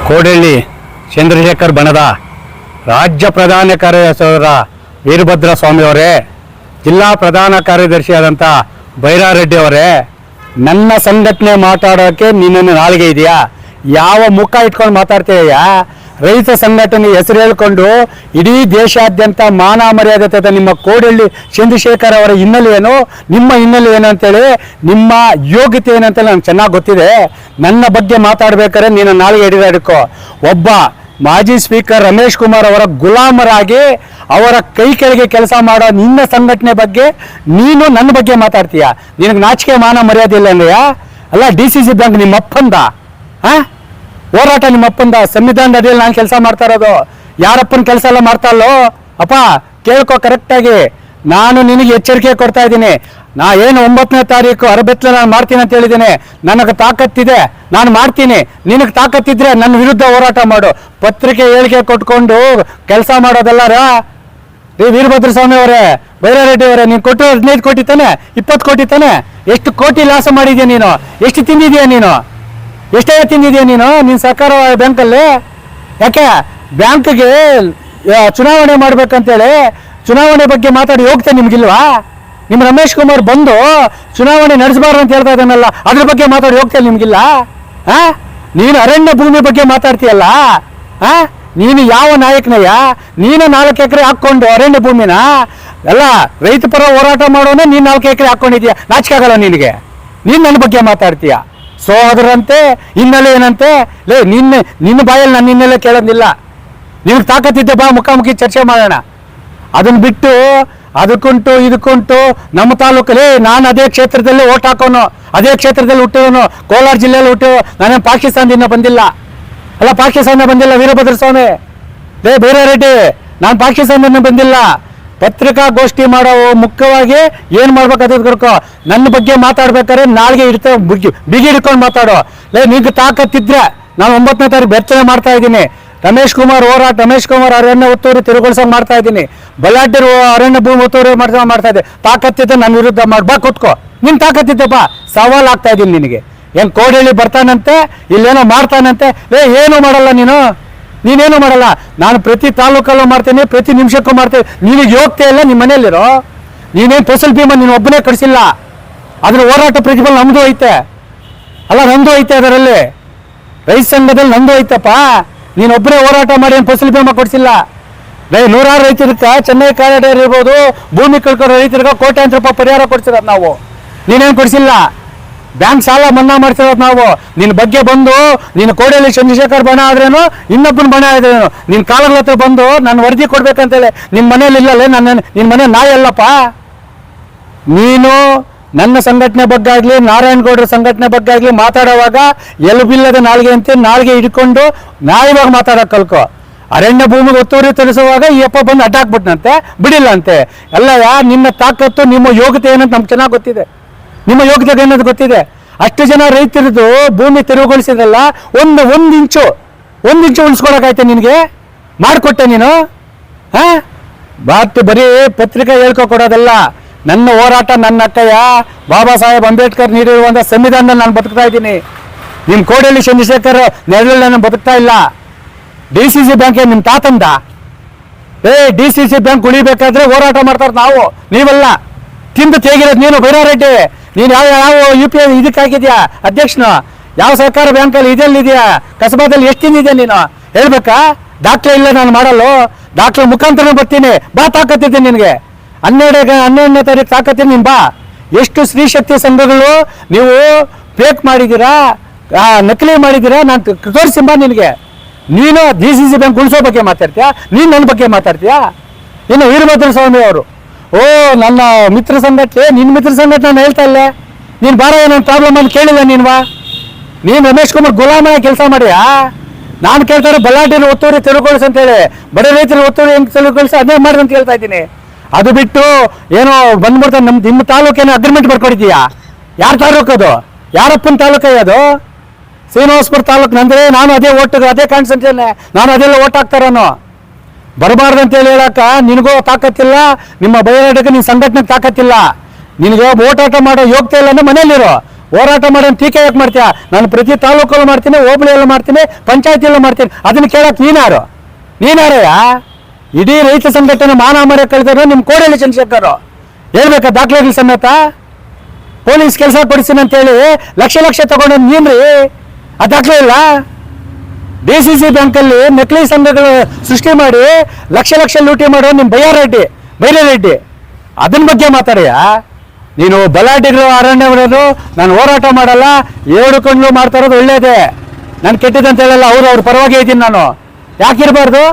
ಕೋಡಳ್ಳಿ ಚಂದ್ರಶೇಖರ್ ಬಣದ ರಾಜ್ಯ ಪ್ರಧಾನ ಕಾರ್ಯದರ್ಶಿಯವರ ವೀರಭದ್ರ ಸ್ವಾಮಿಯವರೇ, ಜಿಲ್ಲಾ ಪ್ರಧಾನ ಕಾರ್ಯದರ್ಶಿಯಾದಂಥ ಬೈರಾರೆಡ್ಡಿ ಅವರೇ, ನನ್ನ ಸಂಘಟನೆ ಮಾತಾಡೋಕ್ಕೆ ನಿನ್ನನ್ನು ನಾಲಿಗೆ ಇದೆಯಾ? ಯಾವ ಮುಖ ಇಟ್ಕೊಂಡು ಮಾತಾಡ್ತೀಯಾ? ರೈತ ಸಂಘಟನೆ ಹೆಸರು ಹೇಳ್ಕೊಂಡು ಇಡೀ ದೇಶಾದ್ಯಂತ ಮಾನ ಮರ್ಯಾದೆ ನಿಮ್ಮ ಕೋಡಳ್ಳಿ ಚಂದ್ರಶೇಖರ್ ಅವರ ಹಿನ್ನೆಲೆ ಏನು, ನಿಮ್ಮ ಹಿನ್ನೆಲೆ ಏನು ಅಂತೇಳಿ, ನಿಮ್ಮ ಯೋಗ್ಯತೆ ಏನಂತೇಳಿ ನನಗೆ ಚೆನ್ನಾಗಿ ಗೊತ್ತಿದೆ. ನನ್ನ ಬಗ್ಗೆ ಮಾತಾಡ್ಬೇಕಾದ್ರೆ ನೀನು ನಾಲಿಗೆ ಹಿಡಿದಾಡಿಕೋ. ಒಬ್ಬ ಮಾಜಿ ಸ್ಪೀಕರ್ ರಮೇಶ್ ಕುಮಾರ್ ಅವರ ಗುಲಾಮರಾಗಿ ಅವರ ಕೈ ಕೆಳಗೆ ಕೆಲಸ ಮಾಡೋ ನಿನ್ನ ಸಂಘಟನೆ ಬಗ್ಗೆ ನೀನು ನನ್ನ ಬಗ್ಗೆ ಮಾತಾಡ್ತೀಯ? ನಿನಗೆ ನಾಚಿಕೆ ಮಾನ ಮರ್ಯಾದೆ ಇಲ್ಲ ಅಂದೆಯಾ? ಅಲ್ಲ, DCC ಬ್ಯಾಂಕ್ ನಿಮ್ಮ ಅಪ್ಪಂದ, ಹೋರಾಟ ನಿಮ್ಮ ಅಪ್ಪಂದ. ಸಂವಿಧಾನದ ಅಡಿಯಲ್ಲಿ ನಾನು ಕೆಲಸ ಮಾಡ್ತಾ ಇರೋದು, ಯಾರಪ್ಪನ ಕೆಲಸ ಎಲ್ಲ ಮಾಡ್ತಾ ಇಲ್ಲೋ ಅಪ್ಪ, ಕೇಳ್ಕೊ ಕರೆಕ್ಟಾಗಿ. ನಾನು ನಿನಗೆ ಎಚ್ಚರಿಕೆ ಕೊಡ್ತಾ ಇದ್ದೀನಿ. ನಾ ಏನು 9ನೇ ತಾರೀಕು ಅರಬೆತ್ತಲ ನಾನು ಮಾಡ್ತೀನಿ ಅಂತ ಹೇಳಿದ್ದೀನಿ. ನನಗೆ ತಾಕತ್ತಿದೆ, ನಾನು ಮಾಡ್ತೀನಿ. ನಿನಗೆ ತಾಕತ್ತಿದ್ರೆ ನನ್ನ ವಿರುದ್ಧ ಹೋರಾಟ ಮಾಡು. ಪತ್ರಿಕೆ ಹೇಳಿಕೆ ಕೊಟ್ಕೊಂಡು ಕೆಲಸ ಮಾಡೋದಲ್ಲ ರೀ ವೀರಭದ್ರ ಸ್ವಾಮಿ ಅವರೇ, ಬೈರಾರೆಡ್ಡಿ ಅವರೇ. ನೀನು ಕೊಟ್ಟು 15 ಕೋಟಿ ತಾನೆ, 20 ಕೋಟಿ ತಾನೆ? ಎಷ್ಟು ಕೋಟಿ ಲಾಸ ಮಾಡಿದ್ಯಾ ನೀನು? ಎಷ್ಟು ತಿಂದಿದ್ಯಾ ನೀನು? ಎಷ್ಟೇ ತಿಂದಿದ್ಯಾ ನೀನು ಸರ್ಕಾರ ಬ್ಯಾಂಕಲ್ಲಿ? ಯಾಕೆ ಬ್ಯಾಂಕ್ಗೆ ಚುನಾವಣೆ ಮಾಡ್ಬೇಕಂತೇಳಿ ಚುನಾವಣೆ ಬಗ್ಗೆ ಮಾತಾಡಿ ಹೋಗ್ತೇನೆ ನಿಮ್ಗಿಲ್ವಾ? ನಿಮ್ಮ ರಮೇಶ್ ಕುಮಾರ್ ಬಂದು ಚುನಾವಣೆ ನಡೆಸಬಾರ್ದು ಅಂತ ಹೇಳ್ತಾ ಇದ್ದಾನಲ್ಲ, ಅದ್ರ ಬಗ್ಗೆ ಮಾತಾಡಿ ಹೋಗ್ತೇನೆ ನಿಮ್ಗಿಲ್ಲ? ನೀನು ಅರಣ್ಯ ಭೂಮಿ ಬಗ್ಗೆ ಮಾತಾಡ್ತೀಯಲ್ಲ, ನೀನು ಯಾವ ನಾಯಕನಯ್ಯ? ನೀನು 4 ಎಕರೆ ಹಾಕ್ಕೊಂಡು ಅರಣ್ಯ ಭೂಮಿನ ಎಲ್ಲ ರೈತ ಪರ ಹೋರಾಟ ಮಾಡೋನೇ ನೀನು 4 ಎಕರೆ ಹಾಕ್ಕೊಂಡಿದ್ಯಾ. ನಾಚಿಕೆ ಆಗಲ್ಲ ನಿನಗೆ? ನೀನು ನನ್ನ ಬಗ್ಗೆ ಮಾತಾಡ್ತೀಯ? ಸೋದರಂತೆ ಹಿನ್ನೆಲೆ ಏನಂತೆ? ನಿನ್ನ ಬಾಯಲ್ಲಿ ನಾನು ಹಿನ್ನೆಲೆ ಕೇಳೋದಿಲ್ಲ. ನಿನಗೆ ತಾಕತ್ತಿದ್ದೆ ಬಾ, ಮುಖಾಮುಖಿ ಚರ್ಚೆ ಮಾಡೋಣ. ಅದನ್ನ ಬಿಟ್ಟು ಅದಕ್ಕುಂಟು ಇದಕ್ಕುಂಟು ನಮ್ಮ ತಾಲೂಕಲ್ಲಿ ನಾನು ಅದೇ ಕ್ಷೇತ್ರದಲ್ಲಿ ಓಟ್ ಹಾಕೋನು, ಅದೇ ಕ್ಷೇತ್ರದಲ್ಲಿ ಹುಟ್ಟಿದವನು, ಕೋಲಾರ ಜಿಲ್ಲೆಯಲ್ಲಿ ಹುಟ್ಟಿದ. ನಾನೇನು ಪಾಕಿಸ್ತಾನದಿಂದ ಬಂದಿಲ್ಲ. ಅಲ್ಲ, ಪಾಕಿಸ್ತಾನ ಬಂದಿಲ್ಲ ವೀರಭದ್ರ ಸ್ವಾಮಿ. ಬೈರಾರೆಡ್ಡಿ, ನಾನು ಪಾಕಿಸ್ತಾನದಿಂದ ಬಂದಿಲ್ಲ. ಪತ್ರಿಕಾಗೋಷ್ಠಿ ಮಾಡೋ ಮುಖ್ಯವಾಗಿ ಏನು ಮಾಡ್ಬೇಕು ಅದು ಕರ್ಕೋ. ನನ್ನ ಬಗ್ಗೆ ಮಾತಾಡ್ಬೇಕಾದ್ರೆ ನಾಳೆಗೆ ಇಡ್ತೇವೆ, ಬಿಗಿ ಹಿಡ್ಕೊಂಡು ಮಾತಾಡೋ. ನಿಂಗೆ ತಾಕತ್ತಿದ್ರೆ ನಾನು 9ನೇ ತಾರೀಕು ಬೆಚ್ಚನೆ ಮಾಡ್ತಾ ಇದ್ದೀನಿ. ರಮೇಶ್ ಕುಮಾರ್ ಹೋರಾಟ, ರಮೇಶ್ ಕುಮಾರ್ ಅರಣ್ಯ ಒತ್ತುವರಿ ತಿರುಗೊಳಿಸೋಕೆ ಮಾಡ್ತಾ ಇದ್ದೀನಿ. ಬಳ್ಳಾಟಿ ಅರಣ್ಯ ಭೂಮಿ ಒತ್ತುವರಿ ಮಾಡ್ತಾ ಇದ್ದೆ. ತಾಕತ್ತಿದ್ದೆ ನನ್ನ ವಿರುದ್ಧ ಬಾ, ಕೂತ್ಕೋ. ನಿನ್ ತಾಕತ್ತಿದ್ದೆ ಬಾ, ಸವಾಲ್ ಆಗ್ತಾ ಇದ್ದೀನಿ ನಿನಗೆ. ಏನು ಕೋಡಳ್ಳಿ ಬರ್ತಾನಂತೆ, ಇಲ್ಲೇನೋ ಮಾಡ್ತಾನಂತೆ? ಏನು ಮಾಡಲ್ಲ ನೀನೇನು ಮಾಡಲ್ಲ. ನಾನು ಪ್ರತಿ ತಾಲೂಕಲ್ಲೂ ಮಾಡ್ತೇನೆ, ಪ್ರತಿ ನಿಮಿಷಕ್ಕೂ ಮಾಡ್ತೇನೆ. ನಿನಗೆ ಯೋಗ್ಯತೆ ಇಲ್ಲ ನಿಮ್ಮ ಮನೆಯಲ್ಲಿರೋ. ನೀನೇನು ಫಸಲ್ ಭೀಮಾ ನೀನು ಒಬ್ಬನೇ ಕಳಿಸಿಲ್ಲ. ಅದ್ರ ಹೋರಾಟ ಪ್ರತಿಫಲ ನಮ್ದು ಐತೆ. ಅಲ್ಲ, ನಂದು ಐತೆ. ಅದರಲ್ಲಿ ರೈತ ಸಂಘದಲ್ಲಿ ನಂದು ಐತಪ್ಪ. ನೀನೊಬ್ಬರೇ ಹೋರಾಟ ಮಾಡಿ ಏನು ಫಸಲ್ ಭೀಮಾ ಕೊಡಿಸಿಲ್ಲ. ನೂರಾರು ರೈತರಿಗೆ, ಚೆನ್ನೈ ಕಾರಿಡಾರ್ ಇರ್ಬೋದು, ಭೂಮಿ ಕಳ್ಕೊಳ್ಳೋ ರೈತರಿಗೆ ಕೋಟ್ಯಾಂತರ ರೂಪಾಯಿ ಪರಿಹಾರ ಕೊಡ್ಸಿರೋದು ನಾವು. ನೀನೇನು ಕೊಡಿಸಿಲ್ಲ. ಬ್ಯಾಂಕ್ ಸಾಲ ಮನ್ನಾ ಮಾಡ್ತಿರೋದು ನಾವು. ನಿನ್ನ ಬಗ್ಗೆ ಬಂದು ನೀನು ಕೋಡಳ್ಳಿ ಚಂದ್ರಶೇಖರ್ ಬಣ ಆದ್ರೇನು, ಇನ್ನೊಬ್ಬನ ಬಣ ಆದ್ರೇನು, ನಿನ್ನ ಕಾಲಗಳ ಹತ್ರ ಬಂದು ನಾನು ವರದಿ ಕೊಡ್ಬೇಕಂತೇಳಿ ನಿನ್ನ ಮನೇಲಿ ಇಲ್ಲಲ್ಲೇ. ನಿನ್ನ ಮನೆ ನಾಯಿ ಅಲ್ಲಪ್ಪ. ನೀನು ನನ್ನ ಸಂಘಟನೆ ಬಗ್ಗೆ ಆಗಲಿ, ನಾರಾಯಣಗೌಡರ ಸಂಘಟನೆ ಬಗ್ಗೆ ಆಗಲಿ ಮಾತಾಡುವಾಗ ಎಲುಬಿಲ್ಲದ ನಾಲ್ಗೆ ಅಂತ ನಾಲ್ಗೆ ಹಿಡ್ಕೊಂಡು ನ್ಯಾಯವಾಗಿ ಮಾತಾಡೋಕೆ ಕಲ್ಕೋ. ಅರಣ್ಯ ಭೂಮಿಗೆ ಒತ್ತುವರಿ ತರಿಸುವಾಗ ಈ ಅಪ್ಪ ಬಂದು ಅಡ್ಡಾಕ್ಬಿಟ್ನಂತೆ, ಬಿಡಿಲ್ಲ ಅಂತೆ. ಎಲ್ಲ ನಿನ್ನ ತಾಕತ್ತು, ನಿಮ್ಮ ಯೋಗ್ಯತೆ ಏನಂತ ನಮ್ಗೆ ಚೆನ್ನಾಗಿ ಗೊತ್ತಿದೆ. ನಿಮ್ಮ ಯೋಗ್ಯತೆ ಏನಂತ ಗೊತ್ತಿದೆ. ಅಷ್ಟು ಜನ ರೈತರದು ಭೂಮಿ ತೆರವುಗೊಳಿಸಿದ್ರಲ್ಲ, ಒಂದು ಇಂಚು ಉಳಿಸ್ಕೊಳಕಾಯ್ತೆ ನಿನಗೆ? ಮಾಡಿಕೊಟ್ಟೆ ನೀನು? ಬರೀ ಪತ್ರಿಕೆ ಹೇಳ್ಕೊಡೋದಲ್ಲ. ನನ್ನ ಹೋರಾಟ, ನನ್ನ ಅಕ್ಕಯ್ಯ ಬಾಬಾ ಸಾಹೇಬ್ ಅಂಬೇಡ್ಕರ್ ನೀಡಿರುವಂಥ ಸಂವಿಧಾನದಲ್ಲಿ ನಾನು ಬದುಕ್ತಾ ಇದ್ದೀನಿ. ನಿಮ್ಮ ಕೋಡಳ್ಳಿ ಚಂದ್ರಶೇಖರ್ ನೆರಳಲ್ಲಿ ನಾನು ಬದುಕ್ತಾ ಇಲ್ಲ. DCC ಬ್ಯಾಂಕ್ ನಿಮ್ಮ ತಾತಂದ? DCC ಬ್ಯಾಂಕ್ ಉಳಿಬೇಕಾದ್ರೆ ಹೋರಾಟ ಮಾಡ್ತಾರೆ ನಾವು, ನೀವಲ್ಲ. ತಿಂದು ತೇಗಿರೋದು ನೀನು ಬೈರಾರೆಡ್ಡಿ. ನೀನು ಯಾವ UPI ಇದಕ್ಕೆ ಹಾಕಿದ್ಯಾ ಅಧ್ಯಕ್ಷನು? ಯಾವ ಸರ್ಕಾರ ಬ್ಯಾಂಕಲ್ಲಿ ಇದೆಲ್ಲಿದೆಯಾ? ಕಸಬಾದಲ್ಲಿ ಎಷ್ಟು ತಿಂದಿದ್ಯಾ ನೀನು? ಹೇಳ್ಬೇಕಾ? ಡಾಕ್ಟ್ರೇ ಇಲ್ಲ ನಾನು ಮಾಡಲ್ಲ. ಡಾಕ್ಟ್ರ್ ಮುಖಾಂತರ ಬರ್ತೀನಿ, ಬಾ, ತಾಕತ್ತಿದ್ದೀನಿ ನಿನಗೆ. 12ನೇ ತಾರೀಕು ತಾಕತ್ತೀನಿ, ನೀನು ಬಾ. ಎಷ್ಟು ಸ್ತ್ರೀ ಶಕ್ತಿ ಸಂಘಗಳು ನೀವು ಫೇಕ್ ಮಾಡಿದ್ದೀರಾ, ನಕಲಿ ಮಾಡಿದ್ದೀರಾ, ನಾನು ತೋರಿಸಿ ಬಾ ನಿನಗೆ. ನೀನು DCC ಬ್ಯಾಂಕ್ ಉಳಿಸೋ ಬಗ್ಗೆ ಮಾತಾಡ್ತೀಯಾ? ನೀನು ನನ್ನ ಬಗ್ಗೆ ಮಾತಾಡ್ತೀಯಾ? ಇನ್ನು ವೀರಭದ್ರ ಸ್ವಾಮಿ ಅವರು, ನನ್ನ ಮಿತ್ರ ಸಂಘಟನೆ, ನಿನ್ನ ಮಿತ್ರ ಸಂಘಟನೆ ನಾನು ಹೇಳ್ತಾ ಇಲ್ಲ. ನೀನು ಬಾರ, ಏನೊಂದು ಪ್ರಾಬ್ಲಮ್ ಅಂತ ಕೇಳಿಲ್ಲ ನೀನು ರಮೇಶ್ ಕುಮಾರ್ ಗುಲಾಮಾಗಿ ಕೆಲಸ ಮಾಡಿಯಾ? ನಾನು ಕೇಳ್ತಾರೆ ಬಳ್ಳಾಟಿನ ಒತ್ತುವರಿ ತೆರವುಗೊಳಿಸಿ ಅಂತೇಳಿ, ಬಡ ರೈತರ ಒತ್ತುವರಿ ಹೆಂಗೆ ತೆರವುಗೊಳಿಸಿ ಅದೇ ಮಾಡಿ ಅಂತ ಹೇಳ್ತಾ ಇದ್ದೀನಿ. ಅದು ಬಿಟ್ಟು ಏನೋ ಬಂದ್ಬಿಡ್ತಾರೆ. ನಿಮ್ಮ ತಾಲೂಕೇನೋ ಅಗ್ರಿಮೆಂಟ್ ಬರ್ಕೊಡಿದ್ದೀಯಾ? ಯಾರ ತಾಲೂಕು ಅದು? ಯಾರಪ್ಪನ ತಾಲೂಕೇ ಅದು? ಶ್ರೀನಿವಾಸಪುರ ತಾಲೂಕು ನಂದ್ರೆ. ನಾನು ಅದೇ ಕಾನ್ಸಂಟ್ರೇಷನ್, ನಾನು ಅದೆಲ್ಲ ಓಟ್ ಹಾಕ್ತಾರನೋ. ಬರಬಾರ್ದು ಅಂತೇಳಿ ಹೇಳಕ್ಕ ನಿನಗೂ ತಾಕತ್ತಿಲ್ಲ, ನಿಮ್ಮ ಬೈರಾರೆಡ್ಡಿಗೆ ನಿನ್ನ ಸಂಘಟನೆಗೆ ತಾಕತ್ತಿಲ್ಲ. ನಿನಗೆ ಓಟಾಟ ಮಾಡೋ ಯೋಗ್ಯತೆ ಇಲ್ಲ ಅಂದ್ರೆ ಮನೇಲಿರೋ. ಹೋರಾಟ ಮಾಡೋನ್ ಟೀಕೆ ಯಾಕೆ ಮಾಡ್ತೀಯ? ನಾನು ಪ್ರತಿ ತಾಲೂಕಲ್ಲೂ ಮಾಡ್ತೀನಿ, ಹೋಬಳಿಯಲ್ಲೂ ಮಾಡ್ತೀನಿ, ಪಂಚಾಯತಿಯಲ್ಲೂ ಮಾಡ್ತೀನಿ. ಅದನ್ನ ಕೇಳಕ್ಕೆ ನೀನಾರಯ್ಯ? ಇಡೀ ರೈತ ಸಂಘಟನೆ ಮಾನಮರ್ಯ ಕಳೆದರು ನಿಮ್ಮ ಕೋಡಳ್ಳಿ ಚಂದ್ರಶೇಖರ್ ಹೇಳ್ಬೇಕಾ ದಾಖಲೆಗಳ ಸಮೇತ? ಪೊಲೀಸ್ ಕೆಲಸ ಕೊಡಿಸ್ತೀನಿ ಅಂತೇಳಿ ಲಕ್ಷ ತಗೊಂಡು ನೀನ್ರಿ, ಆ ದಾಖಲೆ ಇಲ್ಲ. DCC ಬ್ಯಾಂಕಲ್ಲಿ ನಕಲಿ ಸಂಘಗಳು ಸೃಷ್ಟಿ ಮಾಡಿ ಲಕ್ಷ ಲೂಟಿ ಮಾಡೋ ನಿಮ್ಮ ಬೈರಾರೆಡ್ಡಿ ಅದನ್ನ ಬಗ್ಗೆ ಮಾತಾಡ್ಯಾ? ನೀನು ಬಲಾಢ್ಯರು ಅರಣ್ಯ ಬಿಡೋದು, ನಾನು ಹೋರಾಟ ಮಾಡಲ್ಲ, ಹೇಳ್ಕೊಂಡು ಮಾಡ್ತಾ ಇರೋದು ಒಳ್ಳೇದೇ. ನಾನು ಕೆಟ್ಟಿದ್ದಂತ ಹೇಳಲ್ಲ, ಅವ್ರ ಪರವಾಗಿ ಇದ್ದೀನಿ ನಾನು. ಯಾಕಿರಬಾರ್ದು?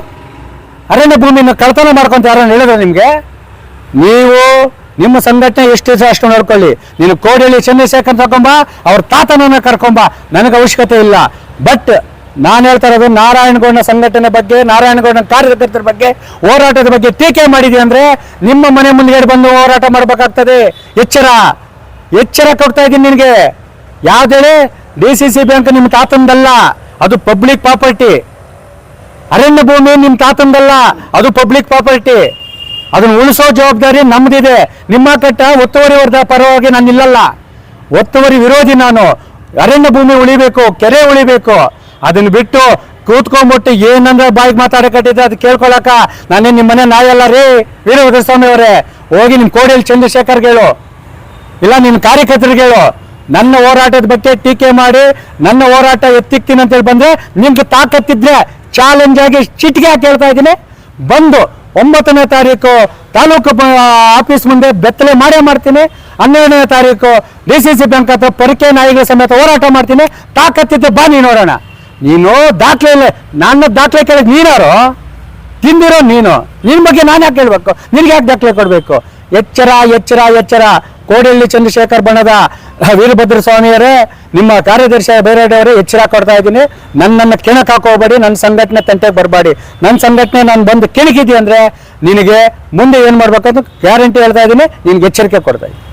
ಅರಣ್ಯ ಭೂಮಿನ ಕಳ್ತನ ಮಾಡ್ಕೊಂತ ಯಾರನ್ನ ಹೇಳಿದ್ರು ನಿಮಗೆ? ನೀವು ನಿಮ್ಮ ಸಂಘಟನೆ ಎಷ್ಟು ಅಷ್ಟು ನೋಡ್ಕೊಳ್ಳಿ. ನೀನು ಕೋಡಳ್ಳಿ ಚಂದ್ರಶೇಖರ್ ತಗೊಂಬ, ಅವ್ರ ತಾತನನ್ನ ಕರ್ಕೊಂಬ, ನನಗೆ ಅವಶ್ಯಕತೆ ಇಲ್ಲ. ಬಟ್ ನಾನು ಹೇಳ್ತಾ ಇರೋದು ನಾರಾಯಣಗೌಡನ ಸಂಘಟನೆ ಬಗ್ಗೆ, ನಾರಾಯಣಗೌಡನ ಕಾರ್ಯಕರ್ತರ ಬಗ್ಗೆ, ಹೋರಾಟದ ಬಗ್ಗೆ ಟೀಕೆ ಮಾಡಿದ್ವಿ ಅಂದ್ರೆ ನಿಮ್ಮ ಮನೆ ಮುಂದೆ ಬಂದು ಹೋರಾಟ ಮಾಡಬೇಕಾಗ್ತದೆ. ಎಚ್ಚರ ಕೊಡ್ತಾ ಇದ್ದೀನಿ ನಿನಗೆ. ಯಾವ್ದೇಳಿ DCC ಬ್ಯಾಂಕ್ ನಿಮ್ಮ ತಾತಂದಲ್ಲ, ಅದು ಪಬ್ಲಿಕ್ ಪ್ರಾಪರ್ಟಿ. ಅರಣ್ಯ ಭೂಮಿ ನಿಮ್ಮ ತಾತಂದಲ್ಲ, ಅದು ಪಬ್ಲಿಕ್ ಪ್ರಾಪರ್ಟಿ. ಅದನ್ನು ಉಳಿಸೋ ಜವಾಬ್ದಾರಿ ನಮ್ದಿದೆ. ನಿಮ್ಮ ಕಟ್ಟ ಒತ್ತುವರಿ ವರ್ಗ ಪರವಾಗಿ ನಾನು ನಿಲ್ಲಲ್ಲ, ಒತ್ತುವರಿ ವಿರೋಧಿ ನಾನು. ಅರಣ್ಯ ಭೂಮಿ ಉಳಿಬೇಕು, ಕೆರೆ ಉಳಿಬೇಕು. ಅದನ್ನ ಬಿಟ್ಟು ಕೂತ್ಕೊಂಡ್ಬಿಟ್ಟು ಏನಂದ್ರೆ ಬಾಯಿಗೆ ಮಾತಾಡಕಟ್ಟಿದ್ರೆ ಅದು ಕೇಳ್ಕೊಳಕ ನಾನೇ ನಿಮ್ಮ ಮನೆ ನಾಯಲ್ಲ ರೀ ವೀರಭದ್ರಸ್ವಾಮಿ ಅವರೇ. ಹೋಗಿ ನಿಮ್ಮ ಕೋಡಳ್ಳಿ ಚಂದ್ರಶೇಖರ್ಗೆ ಹೇಳು, ಇಲ್ಲ ನಿನ್ನ ಕಾರ್ಯಕರ್ತರಿಗೆ ಹೇಳು. ನನ್ನ ಹೋರಾಟದ ಬಗ್ಗೆ ಟೀಕೆ ಮಾಡಿ ನನ್ನ ಹೋರಾಟ ಎತ್ತಿಕ್ತೀನಿ ಅಂತೇಳಿ ಬಂದ್ರೆ ನಿಮ್ಗೆ ತಾಕತ್ತಿದ್ರೆ ಚಾಲೆಂಜ್ ಆಗಿ ಚಿಟಿಕೆ ಹಾಕಿ ಹೇಳ್ತಾ ಇದ್ದೀನಿ. ಬಂದು 9ನೇ ತಾರೀಕು ತಾಲೂಕು ಆಫೀಸ್ ಮುಂದೆ ಬೆತ್ತಲೆ ಮಾಡೇ ಮಾಡ್ತೀನಿ. 12ನೇ ತಾರೀಕು DCC ಬ್ಯಾಂಕ್ ಹತ್ರ ಪರಿಕೆ ನಾಯಿಗಳ ಸಮೇತ ಹೋರಾಟ ಮಾಡ್ತೀನಿ. ತಾಕತ್ತಿದ್ದೆ ಬಾ, ನೀನು ನೋಡೋಣ. ನೀನು ದಾಖಲೆ ಇಲ್ಲ, ನನ್ನ ದಾಖಲೆ ಕೇಳಕ್ಕೆ ನೀನಾರು ತಿಂದಿರೋ ನೀನು. ನಿನ್ನ ಬಗ್ಗೆ ನಾನು ಯಾಕೆ ಹೇಳ್ಬೇಕು? ನಿನ್ಗೆ ಯಾಕೆ ದಾಖಲೆ ಕೊಡಬೇಕು? ಎಚ್ಚರ. ಕೋಡಳ್ಳಿ ಚಂದ್ರಶೇಖರ್ ಬಣದ ವೀರಭದ್ರಸ್ವಾಮಿಯವರೇ, ನಿಮ್ಮ ಕಾರ್ಯದರ್ಶಿ ಬೈರಾರೆಡ್ಡಿ ಎಚ್ಚರ ಕೊಡ್ತಾ ಇದ್ದೀನಿ. ನನ್ನನ್ನು ಕೆಣಕ್ ಹಾಕೋಬೇಡಿ, ನನ್ನ ಸಂಘಟನೆ ತಂಟೆಗೆ ಬರಬೇಡಿ. ನನ್ನ ಸಂಘಟನೆ ನಾನು ಬಂದು ಕೆಣಕಿದ್ದಿ ಅಂದರೆ ನಿನಗೆ ಮುಂದೆ ಏನು ಮಾಡ್ಬೇಕಂತ ಗ್ಯಾರಂಟಿ ಹೇಳ್ತಾ ಇದ್ದೀನಿ. ನಿನ್ಗೆ ಎಚ್ಚರಿಕೆ ಕೊಡ್ತಾ ಇದ್ದೀನಿ.